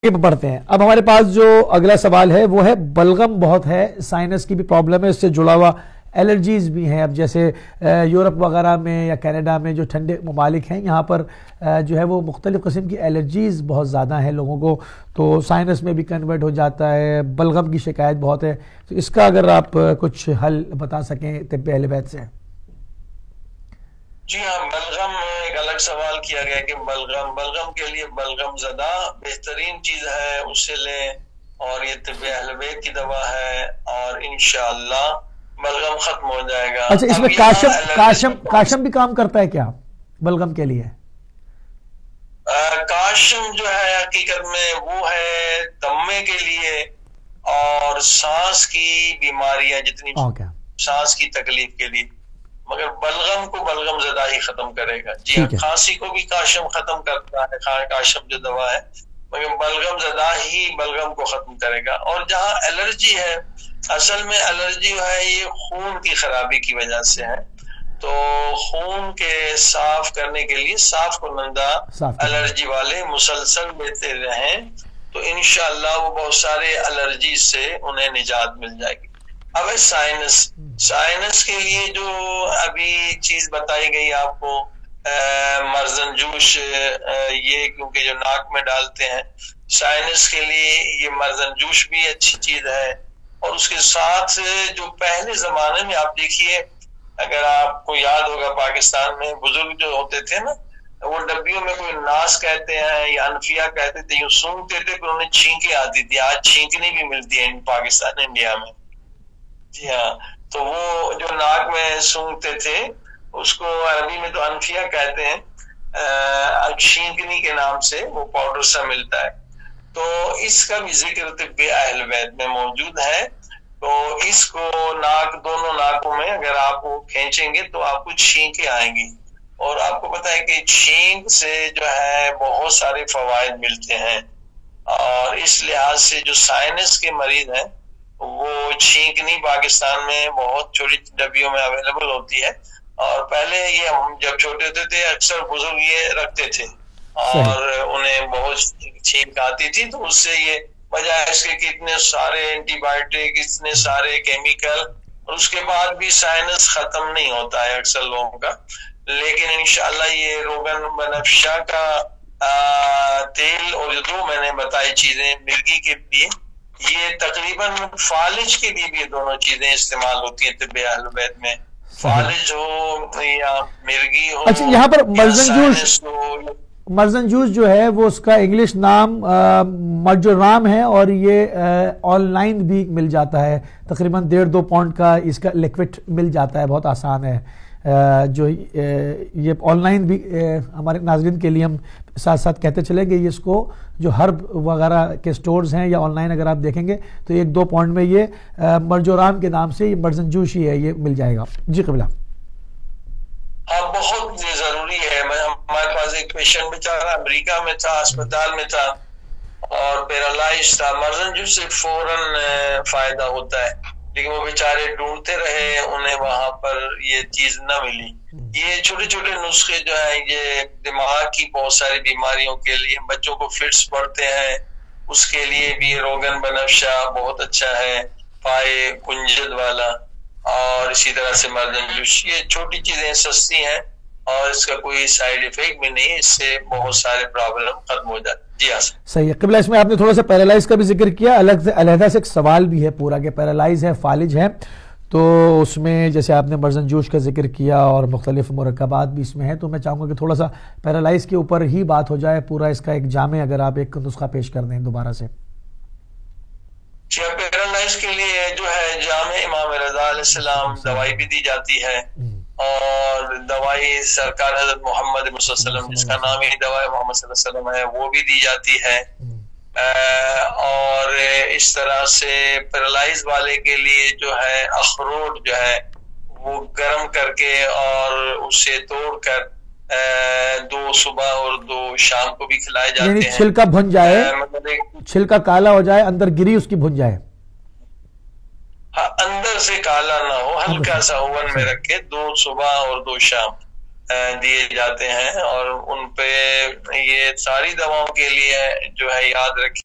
पढ़ते हैं। अब हमारे पास जो अगला सवाल है वो है बलगम बहुत है, साइनस की भी प्रॉब्लम है, इससे जुड़ा हुआ एलर्जीज भी हैं। अब जैसे यूरोप वगैरह में या कनाडा में जो ठंडे ममालिक हैं, यहाँ पर जो है वो मुख्तलिफ़ किस्म की एलर्जीज बहुत ज़्यादा हैं लोगों को, तो साइनस में भी कन्वर्ट हो जाता है, बलगम की शिकायत बहुत है। तो इसका अगर आप कुछ हल बता सकें तिब्ब अहल बैत से। जी हाँ, बलगम एक अलग सवाल किया गया कि बलगम के लिए बलगम ज़दा बेहतरीन चीज है, उससे लें और ये तिब्ब अहल बैत की दवा है और इंशाअल्लाह बलगम खत्म हो जाएगा। अच्छा, इसमें काशम भी काम करता है क्या बलगम के लिए? काशम जो है हकीकत में वो है दमे के लिए और सांस की बीमारियां, जितनी सांस की तकलीफ के लिए, मगर बलगम को बलगम ज़दा ही खत्म करेगा। जी हाँ, खांसी को भी काशम खत्म करता है, काशम जो दवा है, मगर बलगम ज़दा ही बलगम को खत्म करेगा। और जहाँ एलर्जी है, असल में एलर्जी है ये खून की खराबी की वजह से है, तो खून के साफ करने के लिए साफ कुनंदा एलर्जी वाले मुसलसल लेते रहें तो इंशाअल्लाह वो बहुत सारे एलर्जी से उन्हें निजात मिल जाएगी। अब साइनस के लिए जो अभी चीज बताई गई आपको, मर्जन जूश, ये क्योंकि जो नाक में डालते हैं साइनस के लिए, ये मर्जन जूश भी अच्छी चीज है। और उसके साथ जो पहले जमाने में आप देखिए, अगर आपको याद होगा पाकिस्तान में बुजुर्ग जो होते थे ना, वो डब्बियों में कोई नास कहते हैं या अनफिया कहते थे, यूं सूंघते थे तो उन्हें छींके आती थी। आज छींकनी भी मिलती है पाकिस्तान इंडिया में। जी हाँ, तो वो जो नाक में सूंघते थे उसको अरबी में तो अनफिया कहते हैं, छींकनी के नाम से वो पाउडर सा मिलता है। तो इसका भी जिक्र तिब्ब अहल बैत में मौजूद है। तो इसको दोनों नाकों में अगर आप वो खींचेंगे तो आपको छींके आएंगी। और आपको पता है कि छींक से जो है बहुत सारे फवायद मिलते हैं, और इस लिहाज से जो साइनस के मरीज हैं वो छींकनी पाकिस्तान में बहुत छोटी डब्बियों में अवेलेबल होती है। और पहले ये हम जब छोटे होते थे अक्सर बुजुर्ग ये रखते थे और उन्हें बहुत छींक आती थी, तो उससे ये बजाय इसके कि इतने सारे एंटीबायोटिक, इतने सारे केमिकल, और उसके बाद भी साइनस खत्म नहीं होता है अक्सर लोगों का। लेकिन इंशाल्लाह ये रोगन बनफशा का तेल और जो दो मैंने बताई चीजें मिर्गी के लिए, ये तकरीबन फालिज के लिए भी दोनों चीजें इस्तेमाल होती हैं तिब्ब अहल बैत में, फालिज हो या मिर्गी हो। अच्छा, यहाँ पर मर्जन जूस जो है वो उसका इंग्लिश नाम मर्जोराम है, और ये ऑनलाइन भी मिल जाता है, तकरीबन 1.5-2 पाउंड का इसका लिक्विड मिल जाता है, बहुत आसान है। जो ये ऑनलाइन भी हमारे नाज़रीन के लिए हम साथ साथ कहते चलेंगे, ये इसको जो हर्ब वगैरह के स्टोर्स हैं या ऑनलाइन अगर आप देखेंगे तो 1-2 पाउंड में ये मर्जोराम के नाम से ये मर्जन जूश ही है, ये मिल जाएगा। जी कबिला। हाँ, बहुत जरूरी है। हमारे पास एक पेशेंट बेचारा अमेरिका में था, अस्पताल में था और पैरालाइज था। मर्जन जूस से फौरन फायदा होता है, लेकिन वो बेचारे ढूंढते रहे, उन्हें वहां पर ये चीज न मिली। ये छोटे छोटे नुस्खे जो है, ये दिमाग की बहुत सारी बीमारियों के लिए, बच्चों को फिट्स पड़ते हैं उसके लिए भी रोगन बनफशा बहुत अच्छा है, पाए कुंजद वाला, और इसी तरह से मर्जन जूस। ये छोटी चीजें सस्ती हैं और इसका कोई साइड इफेक्ट भी नहीं, इससे बहुत सारे प्रॉब्लम खत्म हो जाते। जी हाँ, सही है कबिला। इसमें आपने थोड़ा सा पैरालाइज का भी जिक्र किया, अलग से एक सवाल भी है पूरा कि पैरालाइज है, फालिज है, तो उसमें जैसे आपने मर्जन जूश का जिक्र किया और मुख्तलिफ मुरक्कबात भी इसमें है, तो मैं चाहूँगा कि थोड़ा सा पैरालाइज के ऊपर ही बात हो जाए, पूरा इसका एक जामे अगर आप एक नुस्खा पेश कर दें दोबारा से। पैरालाइज के लिए जो है जामे इमाम रज़ा अलैहिस्सलाम दवाई भी दी जाती है, और दवाई सरकार हज़रत मोहम्मद वसल्लम, जिसका नाम ही दवाई मोहम्मद सल्लल्लाहु अलैहि वसल्लम है, वो भी दी जाती है। और इस तरह से पैरालाइज वाले के लिए जो है अखरोट जो है वो गर्म करके और उसे तोड़कर 2 सुबह और 2 शाम को भी खिलाए जाते हैं। छिलका भुन जाए, छिलका काला हो जाए, अंदर गिरी उसकी भुन जाए। हाँ, अंदर से काला ना हो, हल्का सा ओवन में रख के 2 सुबह और 2 शाम दिए जाते हैं। और उन पे ये सारी दवाओं के लिए जो है याद रखिए